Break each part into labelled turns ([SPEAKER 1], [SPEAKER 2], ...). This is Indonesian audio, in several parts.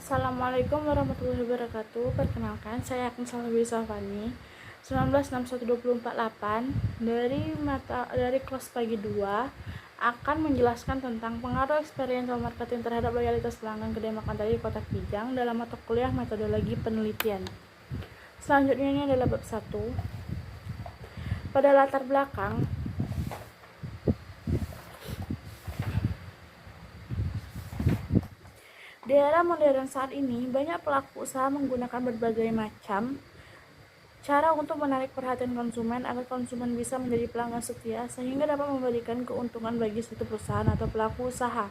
[SPEAKER 1] Assalamualaikum warahmatullahi wabarakatuh. Perkenalkan, saya Agnes Salwi Safani 19612448 dari kelas pagi 2 akan menjelaskan tentang pengaruh experiential marketing terhadap loyalitas pelanggan kedai makan tadi di Kota Kijang dalam mata kuliah metodologi penelitian. Selanjutnya ini adalah bab 1. Pada latar belakang di era modern saat ini, banyak pelaku usaha menggunakan berbagai macam cara untuk menarik perhatian konsumen agar konsumen bisa menjadi pelanggan setia sehingga dapat memberikan keuntungan bagi suatu perusahaan atau pelaku usaha.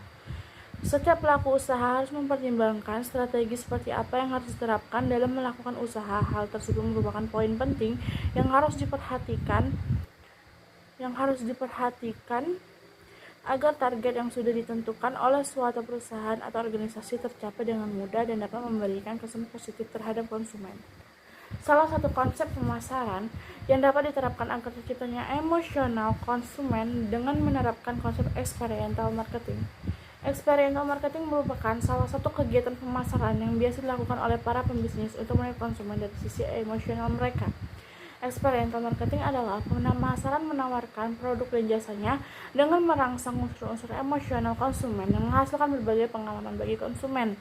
[SPEAKER 1] Setiap pelaku usaha harus mempertimbangkan strategi seperti apa yang harus diterapkan dalam melakukan usaha. Hal tersebut merupakan poin penting yang harus diperhatikan agar target yang sudah ditentukan oleh suatu perusahaan atau organisasi tercapai dengan mudah dan dapat memberikan kesan positif terhadap konsumen. Salah satu konsep pemasaran yang dapat diterapkan agar terciptanya emosional konsumen dengan menerapkan konsep experiential marketing. Experiential marketing merupakan salah satu kegiatan pemasaran yang biasa dilakukan oleh para pembisnis untuk menarik konsumen dari sisi emosional mereka. Experiential marketing adalah pemasaran menawarkan produk dan jasanya dengan merangsang unsur-unsur emosional konsumen yang menghasilkan berbagai pengalaman bagi konsumen,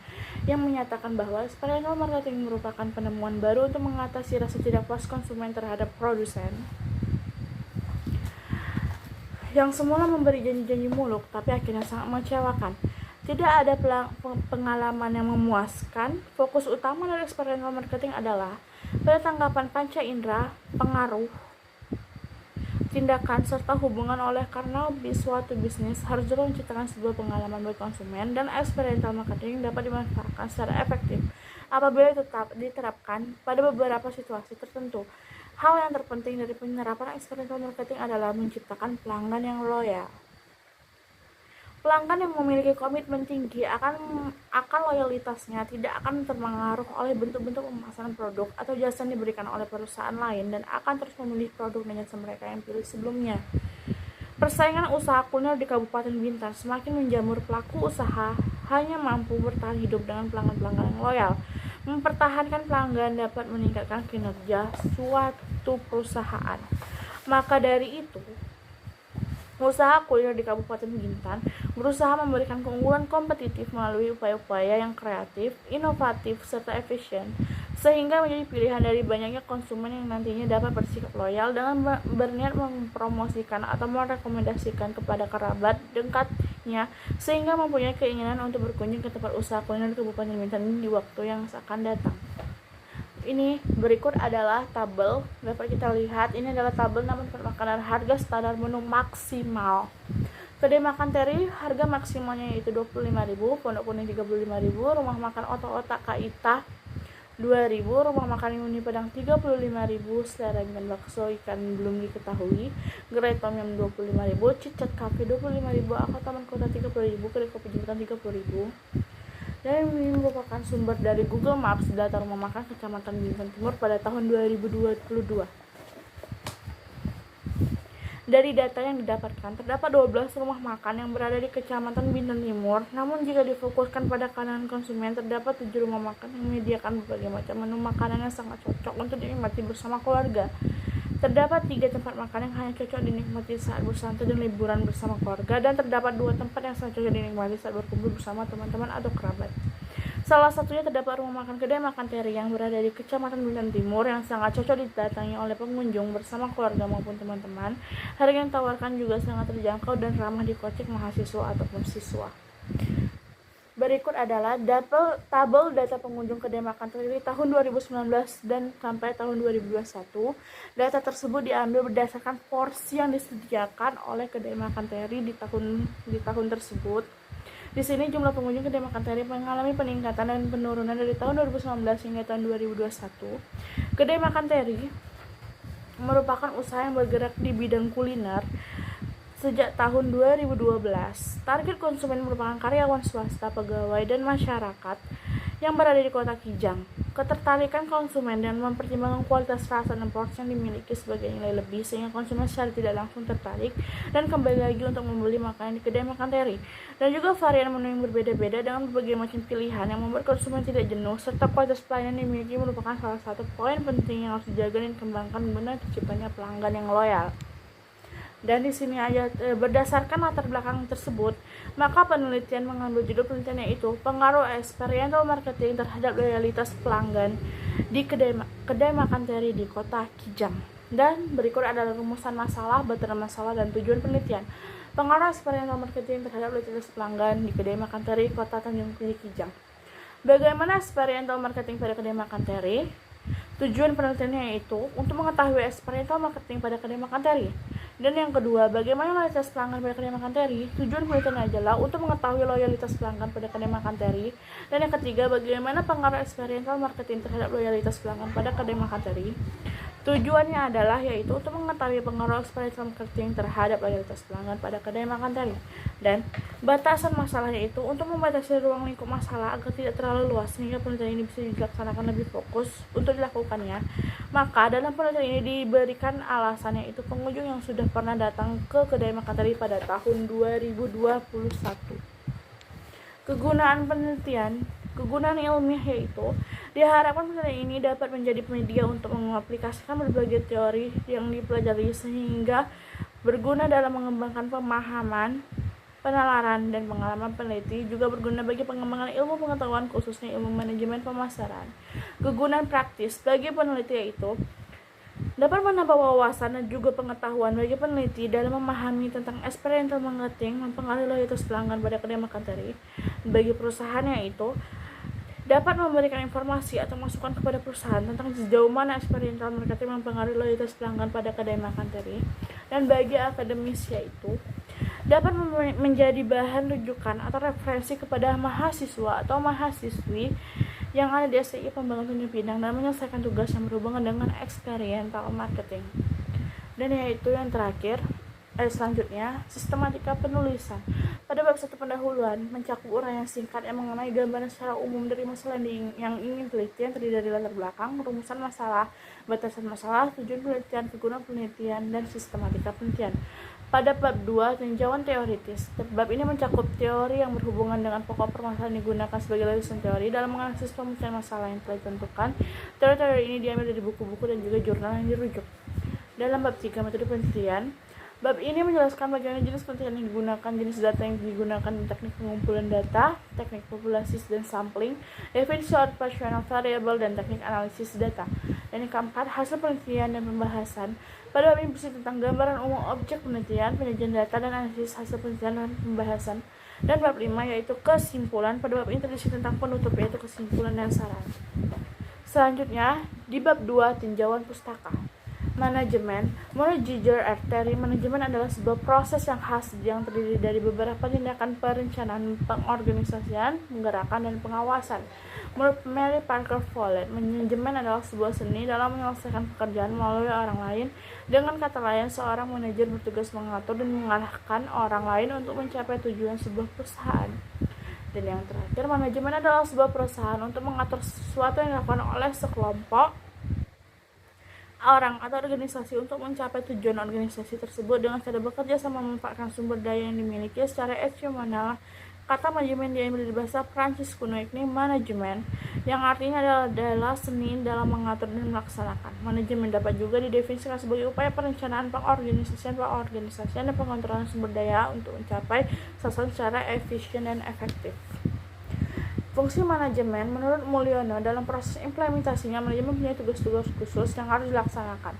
[SPEAKER 1] yang menyatakan bahwa experiential marketing merupakan penemuan baru untuk mengatasi rasa tidak puas konsumen terhadap produsen yang semula memberi janji-janji muluk tapi akhirnya sangat mengecewakan. Tidak ada pengalaman yang memuaskan. Fokus utama dari experiential marketing adalah pada tanggapan panca indera, pengaruh, tindakan, serta hubungan. Oleh karena suatu bisnis harus juga menciptakan sebuah pengalaman bagi konsumen, dan experiential marketing dapat dimanfaatkan secara efektif apabila tetap diterapkan pada beberapa situasi tertentu. Hal yang terpenting dari penerapan experiential marketing adalah menciptakan pelanggan yang loyal. Pelanggan yang memiliki komitmen tinggi akan loyalitasnya tidak akan terpengaruh oleh bentuk-bentuk pemasaran produk atau jasa yang diberikan oleh perusahaan lain dan akan terus memilih produk dan jasa mereka yang pilih sebelumnya. Persaingan usaha kuliner di Kabupaten Bintan semakin menjamur. Pelaku usaha hanya mampu bertahan hidup dengan pelanggan-pelanggan yang loyal. Mempertahankan pelanggan dapat meningkatkan kinerja suatu perusahaan. Maka dari itu, usaha kuliner di Kabupaten Bintan berusaha memberikan keunggulan kompetitif melalui upaya-upaya yang kreatif, inovatif, serta efisien, sehingga menjadi pilihan dari banyaknya konsumen yang nantinya dapat bersikap loyal dengan berniat mempromosikan atau merekomendasikan kepada kerabat dekatnya, sehingga mempunyai keinginan untuk berkunjung ke tempat usaha kuliner di Kabupaten Bintan di waktu yang akan datang. Ini berikut adalah tabel, dapat kita lihat. Ini adalah tabel nama tempat makanan, harga standar menu maksimal. Kedai makan Teri harga maksimalnya yaitu 25.000, Pondok Kuning 35.000, Rumah Makan Otak-Otak Kaita 2.000, Rumah Makan Uni Padang 35.000, selera ikan bakso ikan belum diketahui, Gerai Tom Yum 25.000, Cicat Cafe 25.000, Aqua Taman Kota 30.000, Kedai Kopi Jemputan 30.000. Dan ini merupakan sumber dari Google Maps data rumah makan Kecamatan Bintan Timur pada tahun 2022. Dari data yang didapatkan, terdapat 12 rumah makan yang berada di Kecamatan Bintan Timur. Namun jika difokuskan pada kalangan konsumen, terdapat 7 rumah makan yang menyediakan berbagai macam menu makanan yang sangat cocok untuk dinikmati bersama keluarga. Terdapat 3 tempat makan yang hanya cocok dinikmati saat bersantai dan liburan bersama keluarga, dan terdapat 2 tempat yang sangat cocok dinikmati saat berkumpul bersama teman-teman atau kerabat. Salah satunya terdapat rumah makan Kedai Makan Teri yang berada di Kecamatan Bintan Timur yang sangat cocok didatangi oleh pengunjung bersama keluarga maupun teman-teman. Harga yang ditawarkan juga sangat terjangkau dan ramah dikocek mahasiswa ataupun siswa. Berikut adalah tabel data pengunjung Kedai Makan Teri tahun 2019 dan sampai tahun 2021. Data tersebut diambil berdasarkan porsi yang disediakan oleh Kedai Makan Teri di tahun tersebut. Di sini jumlah pengunjung Kedai Makan Teri mengalami peningkatan dan penurunan dari tahun 2019 hingga tahun 2021. Kedai Makan Teri merupakan usaha yang bergerak di bidang kuliner sejak tahun 2012. Target konsumen merupakan karyawan swasta, pegawai, dan masyarakat yang berada di kota Kijang. Ketertarikan konsumen dan mempertimbangkan kualitas rasa dan porsi yang dimiliki sebagai nilai lebih sehingga konsumen secara tidak langsung tertarik dan kembali lagi untuk membeli makanan di kedai makan Terry. Dan juga varian menu yang berbeda-beda dengan berbagai macam pilihan yang membuat konsumen tidak jenuh, serta kualitas pelayanan yang dimiliki merupakan salah satu poin penting yang harus dijaga dan dikembangkan guna terciptanya pelanggan yang loyal. Dan di sini aja berdasarkan latar belakang tersebut, maka penelitian mengambil judul penelitiannya itu pengaruh experiential marketing terhadap loyalitas pelanggan di kedai makan Terry di kota Kijang. Dan berikut adalah rumusan masalah, bataran masalah, dan tujuan penelitian. Pengaruh experiential marketing terhadap loyalitas pelanggan di kedai makan Terry kota Tanjung Priok Kijang. Bagaimana experiential marketing pada kedai makan Terry? Tujuan penelitiannya yaitu untuk mengetahui experiential marketing pada kedai makan Terry. Dan yang kedua, bagaimana loyalitas pelanggan pada kedai makan Terry? Tujuan penelitiannya adalah untuk mengetahui loyalitas pelanggan pada kedai makan Terry. Dan yang ketiga, bagaimana pengaruh experiential marketing terhadap loyalitas pelanggan pada kedai makan Terry? Tujuannya adalah yaitu untuk mengetahui pengaruh experiential marketing terhadap loyalitas pelanggan pada kedai makan Terry. Dan batasan masalahnya itu untuk membatasi ruang lingkup masalah agar tidak terlalu luas sehingga penelitian ini bisa dilaksanakan lebih fokus untuk dilakukannya. Maka dalam penelitian ini diberikan alasannya itu pengunjung yang sudah pernah datang ke kedai makan Terry pada tahun 2021. Kegunaan ilmiah yaitu diharapkan penelitian ini dapat menjadi media untuk mengaplikasikan berbagai teori yang dipelajari sehingga berguna dalam mengembangkan pemahaman, penalaran, dan pengalaman peneliti, juga berguna bagi pengembangan ilmu pengetahuan khususnya ilmu manajemen pemasaran. Kegunaan praktis bagi peneliti yaitu dapat menambah wawasan dan juga pengetahuan bagi peneliti dalam memahami tentang experiential marketing mempengaruhi loyalitas pelanggan pada kedai makan Terry. Bagi perusahaan yaitu dapat memberikan informasi atau masukan kepada perusahaan tentang sejauh mana experiential marketing mempengaruhi loyalitas pelanggan pada kedai makan Terry. Dan bagi akademis yaitu dapat menjadi bahan rujukan atau referensi kepada mahasiswa atau mahasiswi yang ada di STI Pembangunan Tanjung Pinang dan menyelesaikan tugas yang berhubungan dengan experiential marketing. Dan yaitu yang terakhir, selanjutnya, sistematika penulisan. Pada bab 1 pendahuluan mencakup uraian singkat yang mengenai gambaran secara umum dari masalah yang ingin teliti yang terdiri dari latar belakang, rumusan masalah, batasan masalah, tujuan penelitian, kegunaan penelitian, dan sistematika penelitian. Pada bab 2, tinjauan teoritis. Bab ini mencakup teori yang berhubungan dengan pokok permasalahan yang digunakan sebagai landasan teori dalam menganalisis pemecahan masalah yang telah ditentukan. Teori-teori ini diambil dari buku-buku dan juga jurnal yang dirujuk. Dalam bab 3, metode penelitian. Bab ini menjelaskan bagaimana jenis penelitian yang digunakan, jenis data yang digunakan, teknik pengumpulan data, teknik populasi dan sampling, definisi operational variable, dan teknik analisis data. Dan yang keempat, hasil penelitian dan pembahasan. Pada bab ini berisi tentang gambaran umum objek penelitian, penyajian data, dan analisis hasil penelitian dan pembahasan. Dan bab 5 yaitu kesimpulan. Pada bab ini terisi tentang penutup yaitu kesimpulan dan saran. Selanjutnya, di bab 2, tinjauan pustaka. Manajemen. Menurut Giger R. Terry, manajemen adalah sebuah proses yang khas yang terdiri dari beberapa tindakan perencanaan, pengorganisasian, penggerakan, dan pengawasan. Menurut Mary Parker Follett, manajemen adalah sebuah seni dalam menyelesaikan pekerjaan melalui orang lain. Dengan kata lain, seorang manajer bertugas mengatur dan mengarahkan orang lain untuk mencapai tujuan sebuah perusahaan. Dan yang terakhir, manajemen adalah sebuah perusahaan untuk mengatur sesuatu yang dilakukan oleh sekelompok orang atau organisasi untuk mencapai tujuan organisasi tersebut dengan cara bekerja sama memanfaatkan sumber daya yang dimiliki secara eksternal. Kata manajemen diambil dari bahasa Prancis kuno yakni manajemen, yang artinya adalah seni dalam mengatur dan melaksanakan. Manajemen dapat juga didefinisikan sebagai upaya perencanaan, pengorganisasian, dan pengontrolan sumber daya untuk mencapai sasaran secara efisien dan efektif. Fungsi manajemen, menurut Mulyono, dalam proses implementasinya, manajemen punya tugas-tugas khusus yang harus dilaksanakan.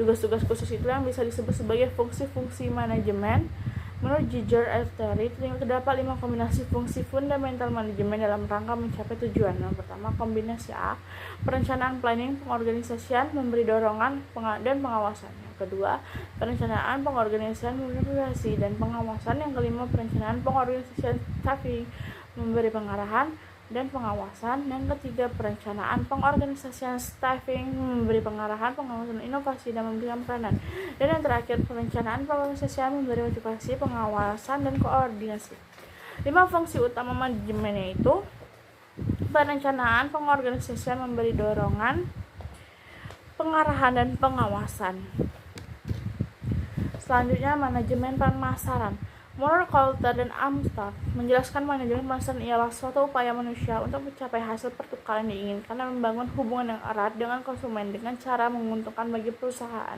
[SPEAKER 1] Tugas-tugas khusus itu yang bisa disebut sebagai fungsi-fungsi manajemen. Menurut Giger R. Terry, terdapat 5 kombinasi fungsi fundamental manajemen dalam rangka mencapai tujuan. Yang pertama, kombinasi A, perencanaan, planning, pengorganisasian, memberi dorongan, dan pengawasan. Yang kedua, perencanaan, pengorganisasian, implementasi, dan pengawasan. Yang kelima, perencanaan, pengorganisasian, staffing, memberi pengarahan dan pengawasan. Yang ketiga, perencanaan, pengorganisasian, staffing, memberi pengarahan, pengawasan, inovasi, dan memberikan peranan. Dan yang terakhir, perencanaan, pengorganisasian, memberi motivasi, pengawasan, dan koordinasi. 5 fungsi utama manajemen yaitu Perencanaan pengorganisasian memberi dorongan, pengarahan, dan pengawasan. Selanjutnya, manajemen pemasaran. Moore, Coulter, dan Amstad menjelaskan manajemen pemasaran ialah suatu upaya manusia untuk mencapai hasil pertukaran yang diinginkan dan membangun hubungan yang erat dengan konsumen dengan cara menguntungkan bagi perusahaan.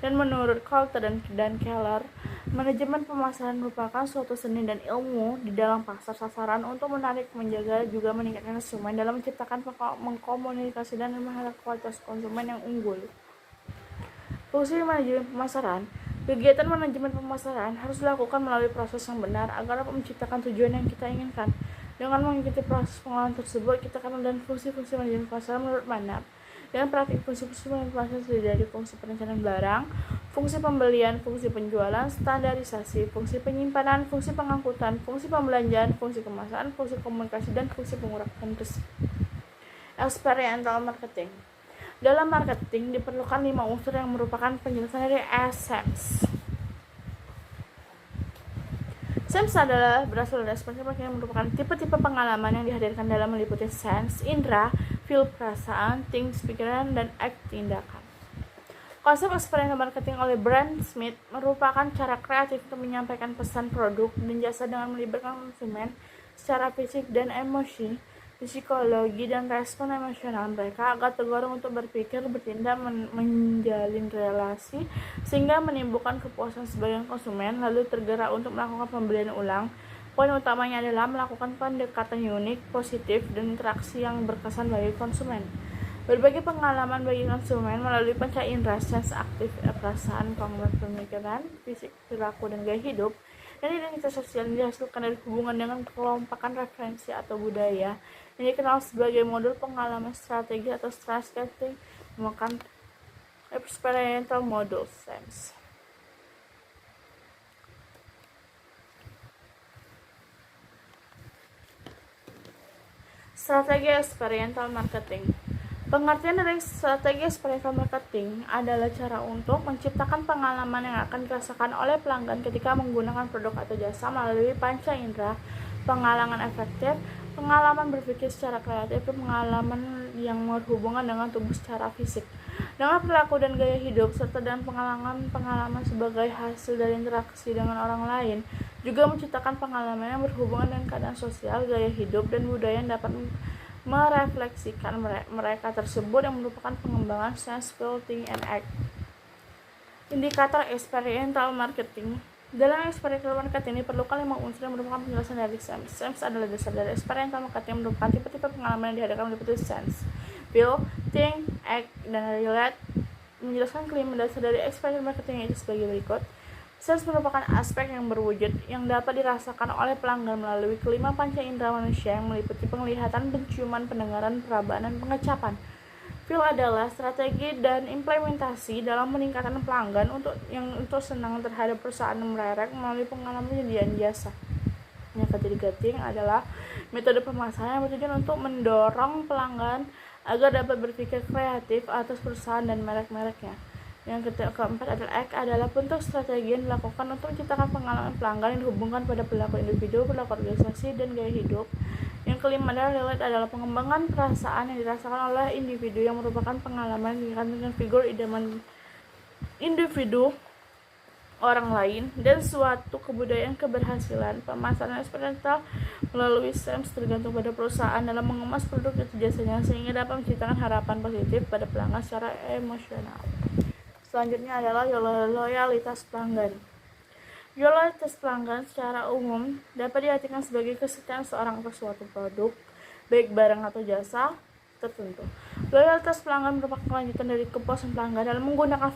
[SPEAKER 1] Dan menurut Coulter dan Keller, manajemen pemasaran merupakan suatu seni dan ilmu di dalam pasar sasaran untuk menarik, menjaga, juga meningkatkan konsumen dalam menciptakan, mengkomunikasi, dan menghasilkan kualitas konsumen yang unggul. Fungsi manajemen pemasaran. Kegiatan manajemen pemasaran harus dilakukan melalui proses yang benar agar dapat menciptakan tujuan yang kita inginkan. Dengan mengikuti proses pengolahan tersebut, kita akan melihat fungsi-fungsi manajemen pemasaran menurut Manap. Dengan praktik fungsi-fungsi manajemen pemasaran terdiri dari fungsi perencanaan barang, fungsi pembelian, fungsi penjualan, standarisasi, fungsi penyimpanan, fungsi pengangkutan, fungsi pembelanjaan, fungsi kemasan, fungsi komunikasi, dan fungsi pengurangan risiko. Experiential marketing. Dalam marketing diperlukan 5 unsur yang merupakan penjelasan dari SAMS. SAMS adalah berasal dari ekspresi yang merupakan tipe-tipe pengalaman yang dihadirkan dalam meliputi sense, indera, feel, perasaan, things, pikiran, dan act, tindakan. Konsep experiential marketing oleh Brand Smith merupakan cara kreatif untuk menyampaikan pesan produk dan jasa dengan melibatkan konsumen secara fisik dan emosi, psikologi, dan respon emosional mereka agar terdorong untuk berpikir, bertindak, menjalin relasi sehingga menimbulkan kepuasan sebagian konsumen, lalu tergerak untuk melakukan pembelian ulang. Poin utamanya adalah melakukan pendekatan unik, positif, dan interaksi yang berkesan bagi konsumen. Berbagai pengalaman bagi konsumen melalui panca indera, sense aktif, perasaan, kognitif, pemikiran, fisik, perilaku, dan gaya hidup, dan identitas sosial yang dihasilkan dari hubungan dengan kelompokan referensi atau budaya yang dikenal sebagai modul pengalaman strategi atau strategy memakan experiential model SAMS. Strategi experiential marketing. Pengertian dari strategi experiential marketing adalah cara untuk menciptakan pengalaman yang akan dirasakan oleh pelanggan ketika menggunakan produk atau jasa melalui panca indera, pengalaman efektif, pengalaman berpikir secara kreatif, pengalaman yang berhubungan dengan tubuh secara fisik, dengan perilaku dan gaya hidup, serta dengan pengalaman sebagai hasil dari interaksi dengan orang lain, juga menciptakan pengalaman yang berhubungan dengan keadaan sosial, gaya hidup, dan budaya yang dapat merefleksikan mereka tersebut yang merupakan pengembangan sense, feel, think, and act. Indikator experiential marketing. Dalam experiential marketing diperlukan 5 unsur yang merupakan penjelasan dari SAMS. SAMS adalah dasar dari experiential marketing yang merupakan tipe-tipe pengalaman yang dihadirkan meliputi sense, feel, think, act, dan relate. Menjelaskan kelima dasar dari experiential marketing itu sebagai berikut. Sense merupakan aspek yang berwujud yang dapat dirasakan oleh pelanggan melalui kelima panca indera manusia yang meliputi penglihatan, penciuman, pendengaran, perabaan, dan pengecapan. Feel adalah strategi dan implementasi dalam meningkatkan pelanggan untuk senang terhadap perusahaan merek melalui pengalaman penyediaan jasa. Yang ketiga, think adalah metode pemasaran yang bertujuan untuk mendorong pelanggan agar dapat berpikir kreatif atas perusahaan dan merek-mereknya. Yang keempat adalah act adalah bentuk strategi yang dilakukan untuk menciptakan pengalaman pelanggan yang dihubungkan pada perilaku individu, perilaku organisasi, dan gaya hidup. Yang kelima adalah relate adalah pengembangan perasaan yang dirasakan oleh individu yang merupakan pengalaman dengan figur idaman individu, orang lain, dan suatu kebudayaan keberhasilan. Pemasaran eksperimental melalui SAMS tergantung pada perusahaan dalam mengemas produk dan jasanya sehingga dapat menciptakan harapan positif pada pelanggan secara emosional. Selanjutnya adalah loyalitas pelanggan. Loyalitas pelanggan secara umum dapat diartikan sebagai kesetiaan seorang atas suatu produk, baik barang atau jasa tertentu. Loyalitas pelanggan merupakan kelanjutan dari kepuasan pelanggan dalam menggunakan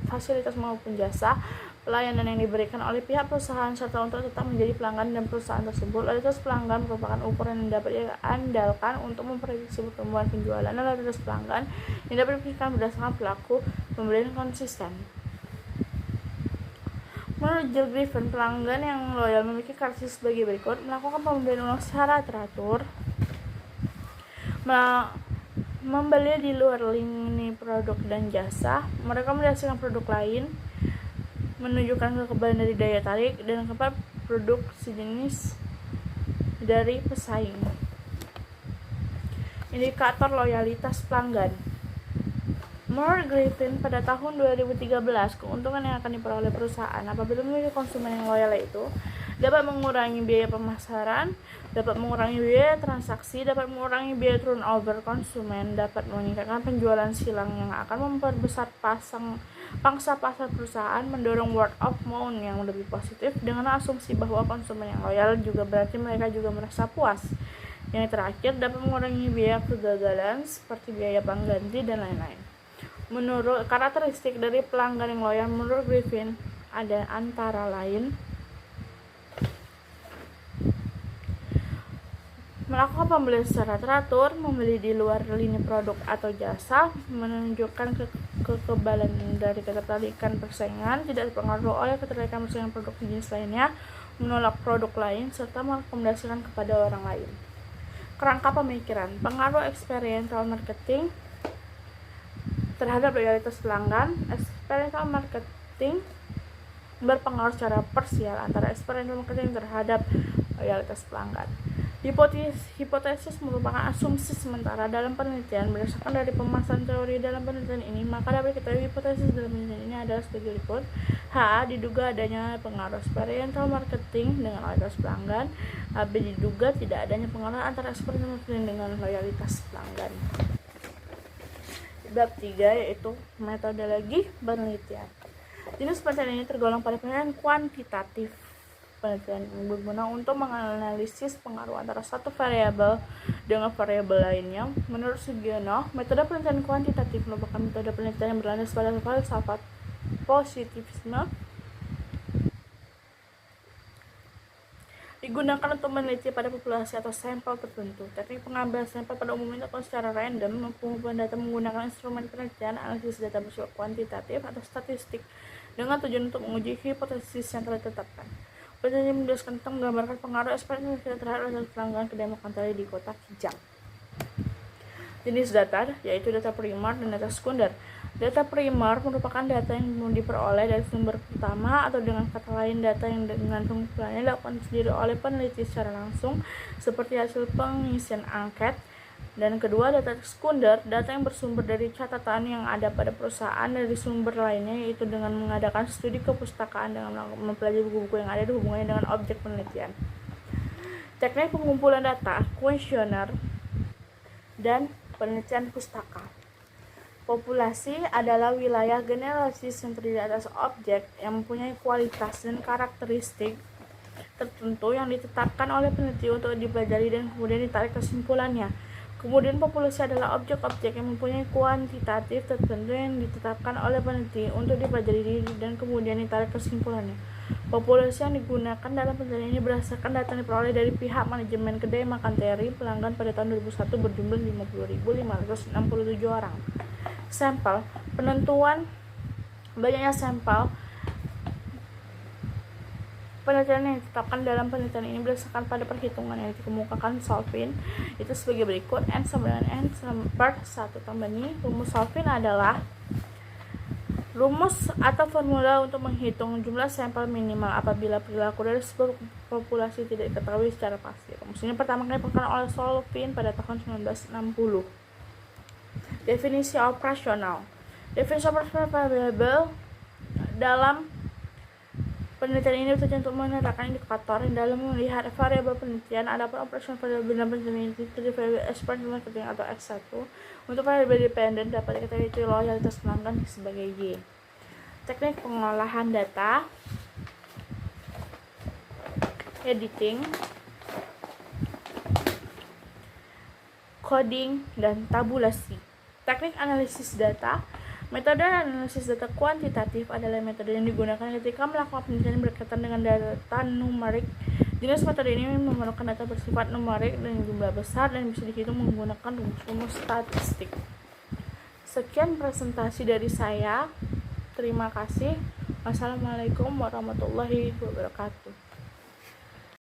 [SPEAKER 1] fasilitas maupun jasa pelayanan yang diberikan oleh pihak perusahaan serta untuk tetap menjadi pelanggan dan perusahaan tersebut. Loyalitas pelanggan merupakan ukuran yang dapat diandalkan untuk memprediksi pertumbuhan penjualan, dan loyalitas pelanggan yang dapat diberikan berdasarkan perilaku pembeli yang konsisten. Menurut Jill Griffin, pelanggan yang loyal memiliki karakteristik sebagai berikut: melakukan pembelian ulang secara teratur, membeli di luar lini produk dan jasa, merekomendasikan produk lain, menunjukkan kekebalan dari daya tarik, dan keempat, produk sejenis dari pesaing. Indikator loyalitas pelanggan. Menurut Griffin, pada tahun 2013, keuntungan yang akan diperoleh perusahaan apabila memiliki konsumen yang loyal itu dapat mengurangi biaya pemasaran, dapat mengurangi biaya transaksi, dapat mengurangi biaya turnover konsumen, dapat meningkatkan penjualan silang yang akan memperbesar pangsa pasar perusahaan, mendorong word of mouth yang lebih positif dengan asumsi bahwa konsumen yang loyal juga berarti mereka juga merasa puas. Yang terakhir, dapat mengurangi biaya kegagalan seperti biaya pengganti dan lain-lain. Menurut karakteristik dari pelanggan yang loyal menurut Griffin ada antara lain melakukan pembelian secara teratur, membeli di luar lini produk atau jasa, menunjukkan kekebalan dari ketertarikan persaingan, tidak terpengaruh oleh ketertarikan persaingan produk jenis lainnya, menolak produk lain, serta merekomendasikan kepada orang lain. Kerangka pemikiran, pengaruh experiential marketing terhadap loyalitas pelanggan. Experiential marketing berpengaruh secara parsial antara experiential marketing terhadap loyalitas pelanggan. Hipotesis merupakan asumsi sementara dalam penelitian. Berdasarkan dari pemasaran teori dalam penelitian ini, maka dapat diketahui hipotesis dalam penelitian ini adalah sebagai berikut. H. Diduga adanya pengaruh experiential marketing dengan loyalitas pelanggan. B. Diduga tidak adanya pengaruh antara experiential marketing dengan loyalitas pelanggan. Bab 3 yaitu metodologi penelitian. Jenis penelitian ini tergolong pada penelitian kuantitatif. Penelitian yang berguna untuk menganalisis pengaruh antara satu variabel dengan variabel lainnya. Menurut Sugiono, metode penelitian kuantitatif merupakan metode penelitian yang berlandaskan pada filsafat positivisme, digunakan untuk meneliti pada populasi atau sampel tertentu. Teknik pengambilan sampel pada umumnya dilakukan secara random, pengumpulan data menggunakan instrumen penelitian, analisis data bersifat kuantitatif atau statistik dengan tujuan untuk menguji hipotesis yang telah ditetapkan. Penelitian menjelaskan tentang menggambarkan pengaruh eksperimen terhadap pelanggan kedai makan tadi di kota Kijang. Jenis data yaitu data primer dan data sekunder. Data primer merupakan data yang diperoleh dari sumber pertama, atau dengan kata lain data yang dengan pengumpulannya dilakukan sendiri oleh peneliti secara langsung seperti hasil pengisian angket. Dan kedua, data sekunder, data yang bersumber dari catatan yang ada pada perusahaan dari sumber lainnya, yaitu dengan mengadakan studi kepustakaan dengan mempelajari buku-buku yang ada di hubungannya dengan objek penelitian. Teknik pengumpulan data, kuesioner, dan penelitian pustaka. Populasi adalah wilayah generalisis yang terdiri atas objek yang mempunyai kualitas dan karakteristik tertentu yang ditetapkan oleh peneliti untuk dipelajari dan kemudian ditarik kesimpulannya. Kemudian populasi adalah objek-objek yang mempunyai kuantitatif tertentu yang ditetapkan oleh peneliti untuk dipelajari dan kemudian ditarik kesimpulannya. Populasi yang digunakan dalam penelitian ini berdasarkan data yang diperoleh dari pihak manajemen kedai makan Terry pelanggan pada tahun 2001 berjumlah 50.567 orang. Sampel, penentuan banyaknya sampel penelitian yang ditetapkan dalam penelitian ini berdasarkan pada perhitungan yang dikemukakan Solvin itu sebagai berikut. N sama dengan N per 1 tambah ini. Rumus Solvin adalah rumus atau formula untuk menghitung jumlah sampel minimal apabila perilaku dari sebuah populasi tidak diketahui secara pasti. Rumus ini pertama kali dikemukakan oleh Solvin pada tahun 1960. Definisi operasional. Definisi operasional variabel dalam penelitian ini bertujuan untuk menerapkan indikator yang dalam melihat variabel penelitian. Adapun operasional variabel dalam penelitian ini terdiri variabel experiential marketing atau X1. Untuk variabel dependen dapat diketahui loyalitas pelanggan sebagai Y. Teknik pengolahan data, editing, coding, dan tabulasi. Teknik analisis data. Metode analisis data kuantitatif adalah metode yang digunakan ketika melakukan penelitian berkaitan dengan data numerik. Jenis metode ini memerlukan data bersifat numerik dan jumlah besar dan bisa dihitung menggunakan rumus-rumus statistik. Sekian presentasi dari saya. Terima kasih. Wassalamualaikum warahmatullahi wabarakatuh.